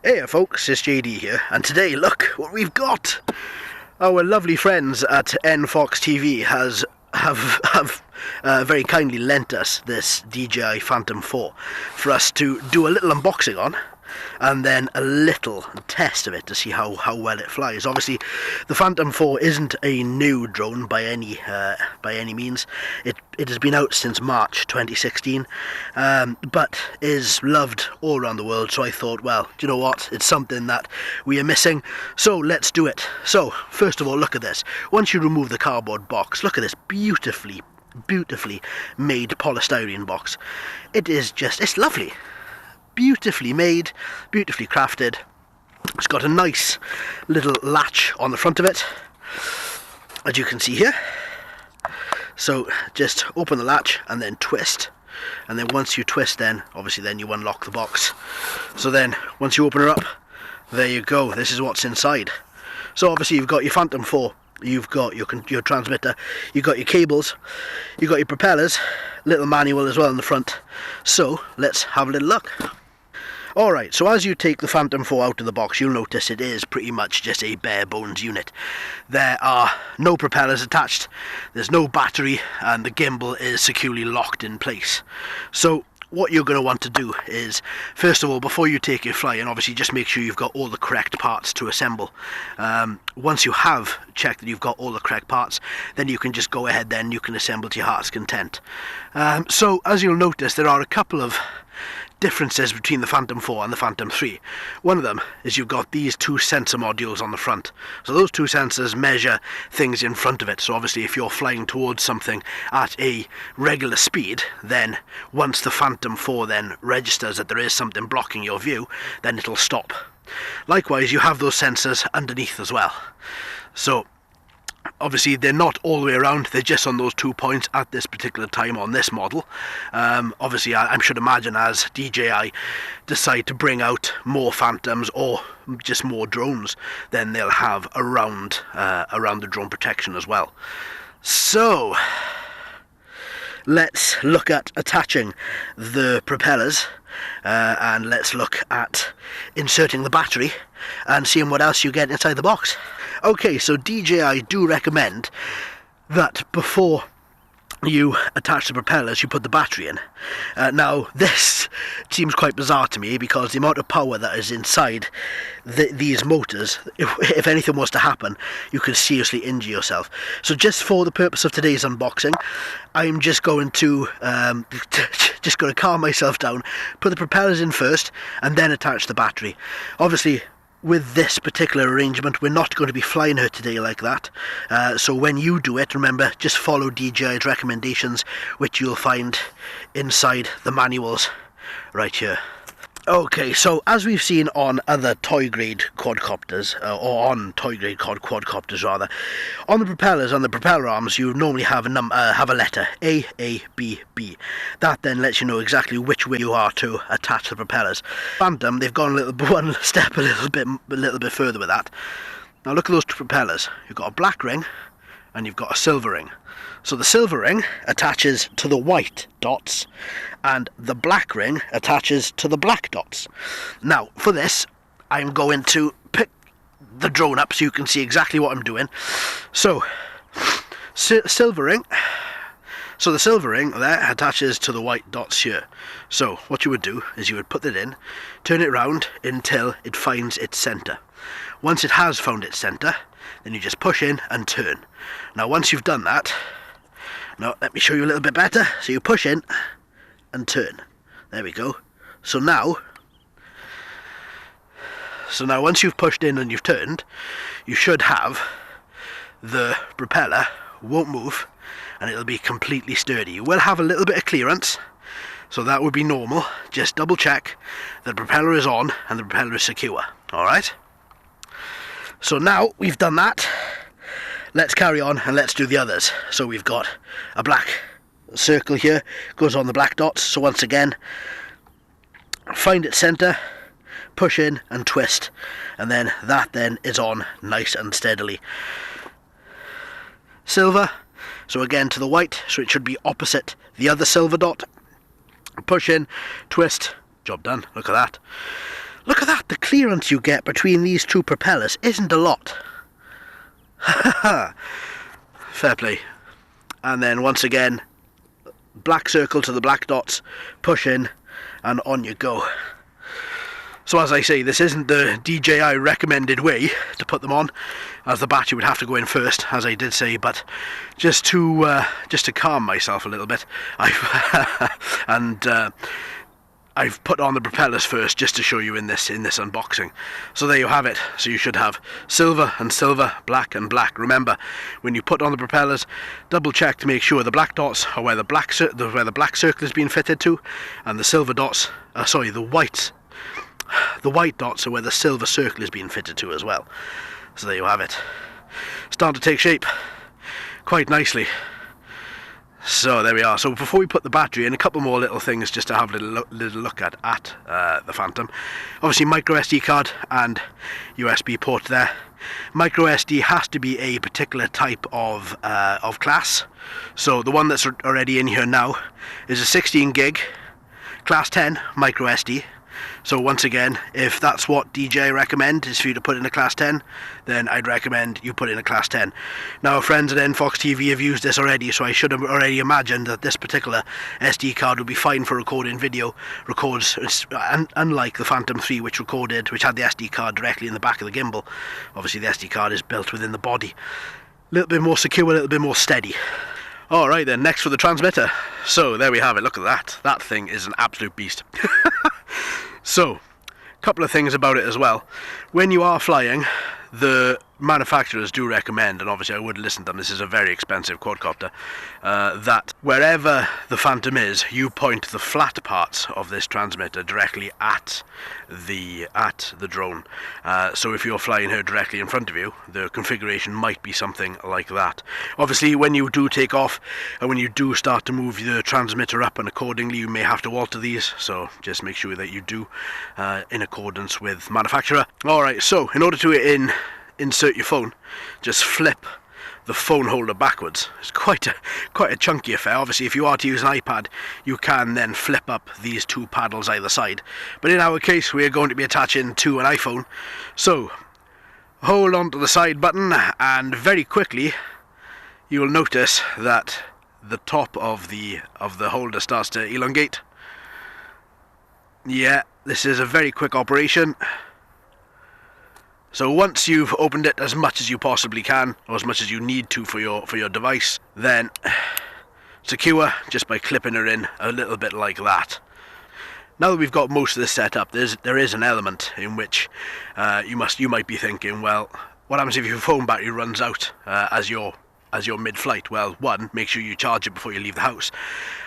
Hey folks, it's JD here, and today look what we've got. Our lovely friends at NFox TV have very kindly lent us this DJI Phantom 4 for us to do a little unboxing on, and then a little test of it to see how well it flies. Obviously, the Phantom 4 isn't a new drone by any means. It has been out since March 2016, but is loved all around the world. So I thought, well, do you know what? It's something that we are missing. So let's do it. So first of all, look at this. Once you remove the cardboard box, look at this beautifully made polystyrene box. It's lovely. Beautifully made, beautifully crafted. It's got a nice little latch on the front of it, as you can see here. So just open the latch and then twist, and then once you twist, then obviously then you unlock the box. So then once you open her up, there you go. This is what's inside. So obviously you've got your Phantom 4, you've got your transmitter, you've got your cables, you've got your propellers, little manual as well in the front. So let's have a little look. Alright, so as you take the Phantom 4 out of the box, you'll notice it is pretty much just a bare bones unit. There are no propellers attached, there's no battery, and the gimbal is securely locked in place. So what you're going to want to do is, first of all, before you take your flying, obviously just make sure you've got all the correct parts to assemble. Once you have checked that you've got all the correct parts, then you can just go ahead, then you can assemble to your heart's content. So as you'll notice, there are a couple of differences between the Phantom 4 and the Phantom 3. One of them is you've got these two sensor modules on the front. So those two sensors measure things in front of it. So obviously if you're flying towards something at a regular speed, then once the Phantom 4 then registers that there is something blocking your view, then it'll stop. Likewise, you have those sensors underneath as well. So obviously they're not all the way around, they're just on those 2 points at this particular time on this model. Obviously I should imagine as DJI decide to bring out more Phantoms or just more drones, then they'll have around the drone protection as well. So let's look at attaching the propellers, and let's look at inserting the battery and seeing what else you get inside the box. Okay, so DJI do recommend that before you attach the propellers, you put the battery in. Now, this seems quite bizarre to me because the amount of power that is inside these motors, if anything was to happen, you could seriously injure yourself. So just for the purpose of today's unboxing, I'm just going to calm myself down, put the propellers in first, and then attach the battery. Obviously, with this particular arrangement, we're not going to be flying her today like that. So when you do it, remember, just follow DJI's recommendations, which you'll find inside the manuals right here. Okay, so as we've seen on other toy-grade quadcopters, or on toy-grade quadcopters rather, on the propellers, on the propeller arms, you normally have a letter A, B, B. That then lets you know exactly which way you are to attach the propellers. Phantom, they've gone one step a little bit further with that. Now look at those two propellers. You've got a black ring and you've got a silver ring. So the silver ring attaches to the white dots and the black ring attaches to the black dots. Now for this, I'm going to pick the drone up so you can see exactly what I'm doing. So silver ring, so the silver ring there attaches to the white dots here. So what you would do is you would put it in, turn it round until it finds its center. Once it has found its center, then you just push in and turn. Now once you've done that, now let me show you a little bit better. So you push in and turn. There we go. So now once you've pushed in and you've turned, you should have the propeller won't move and it'll be completely sturdy. You will have a little bit of clearance, so that would be normal. Just double check the propeller is on and the propeller is secure. Alright? So now we've done that, let's carry on and let's do the others. So we've got a black circle here, goes on the black dots. So once again, find its center, push in and twist, and then that then is on nice and steadily. Silver, so again to the white, so it should be opposite the other silver dot. Push in, twist, job done, look at that. Look at that, the clearance you get between these two propellers isn't a lot. Fair play. And then once again, black circle to the black dots, push in, and on you go. So as I say, this isn't the DJI recommended way to put them on, as the battery would have to go in first, as I did say, but just to calm myself a little bit, I've put on the propellers first just to show you in this unboxing. So there you have it. So you should have silver and silver, black and black. Remember, when you put on the propellers, double check to make sure the black dots are where the black circle is being fitted to, and the silver dots, the white dots are where the silver circle is being fitted to as well. So there you have it. Starting to take shape quite nicely. So there we are. So before we put the battery in, a couple more little things just to have a little look at the Phantom. Obviously micro SD card and USB port there. Micro SD has to be a particular type of class. So the one that's already in here now is a 16 gig class 10 micro SD. So once again, if that's what DJI recommend is for you to put in a class 10, then I'd recommend you put in a class 10. Now friends at NFox TV have used this already, so I should have already imagined that this particular SD card would be fine for recording video. Records, unlike the Phantom 3 which had the SD card directly in the back of the gimbal. Obviously the SD card is built within the body. A little bit more secure, a little bit more steady. Alright then, next for the transmitter. So there we have it, look at that. That thing is an absolute beast. So, a couple of things about it as well. When you are flying, the manufacturers do recommend, and obviously I would listen to them, this is a very expensive quadcopter, that wherever the Phantom is, you point the flat parts of this transmitter directly at the drone. So if you're flying her directly in front of you, the configuration might be something like that. Obviously when you do take off and when you do start to move the transmitter up, and accordingly you may have to alter these, so just make sure that you do in accordance with manufacturer. Alright, so in order to insert your phone, just flip the phone holder backwards. It's quite a chunky affair. Obviously if you are to use an iPad, you can then flip up these two paddles either side, but in our case we are going to be attaching to an iPhone. So hold on to the side button, and very quickly you will notice that the top of the holder starts to elongate. Yeah, this is a very quick operation. So once you've opened it as much as you possibly can, or as much as you need to for your device, then secure just by clipping her in a little bit like that. Now that we've got most of this set up, there is an element in which you might be thinking, well, what happens if your phone battery runs out as you're mid-flight? Well, one, make sure you charge it before you leave the house,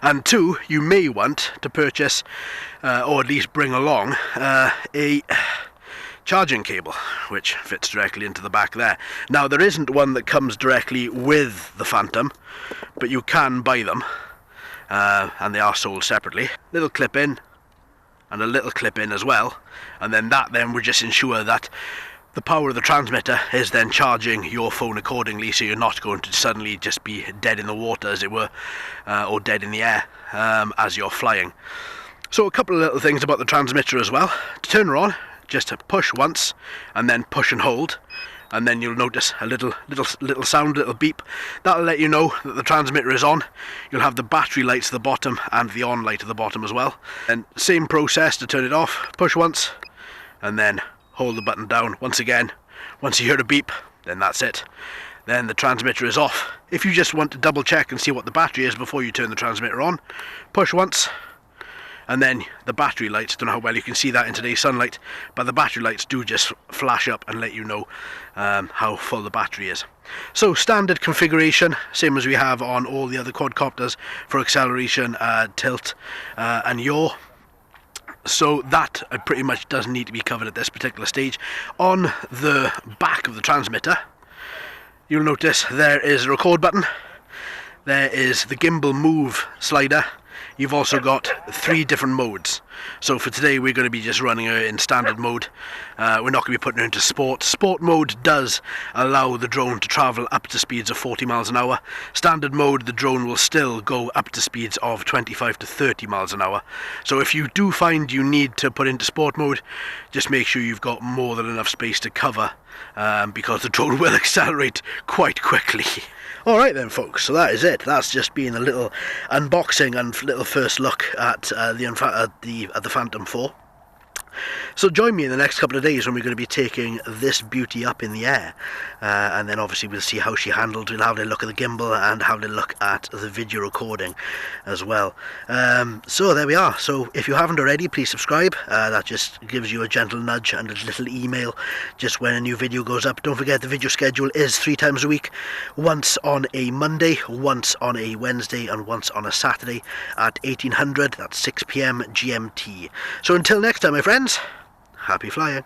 and two, you may want to purchase or at least bring along a charging cable, which fits directly into the back there. Now there isn't one that comes directly with the Phantom, but you can buy them, and they are sold separately. Little clip in and a little clip in as well, and then that would just ensure that the power of the transmitter is then charging your phone accordingly, so you're not going to suddenly just be dead in the water, as it were, or dead in the air as you're flying. So a couple of little things about the transmitter as well. To turn her on, just to push once and then push and hold, and then you'll notice a little sound, little beep. That'll let you know that the transmitter is on. You'll have the battery lights at the bottom and the on light at the bottom as well. And same process to turn it off. Push once and then hold the button down once again. Once you hear a beep, then that's it. Then the transmitter is off. If you just want to double check and see what the battery is before you turn the transmitter on, push once, and then the battery lights, don't know how well you can see that in today's sunlight, but the battery lights do just flash up and let you know how full the battery is. So standard configuration, same as we have on all the other quadcopters for acceleration, tilt and yaw. So that pretty much doesn't need to be covered at this particular stage. On the back of the transmitter, you'll notice there is a record button, there is the gimbal move slider you've also got 3 different modes. So for today we're going to be just running her in standard mode. We're not going to be putting her into sport. Sport mode does allow the drone to travel up to speeds of 40 miles an hour. Standard mode, the drone will still go up to speeds of 25 to 30 miles an hour. So if you do find you need to put into sport mode, just make sure you've got more than enough space to cover, because the drone will accelerate quite quickly. Alright then folks, so that is it. That's just been a little unboxing and little first look at the Phantom 4. So join me in the next couple of days when we're going to be taking this beauty up in the air, and then obviously we'll see how she handled. We'll have a look at the gimbal and have a look at the video recording as well. So there we are. So if you haven't already, please subscribe. That just gives you a gentle nudge and a little email just when a new video goes up. Don't forget the video schedule is 3 times a week, once on a Monday, once on a Wednesday and once on a Saturday at 1800, that's 6 PM GMT. So until next time my friends, happy flying.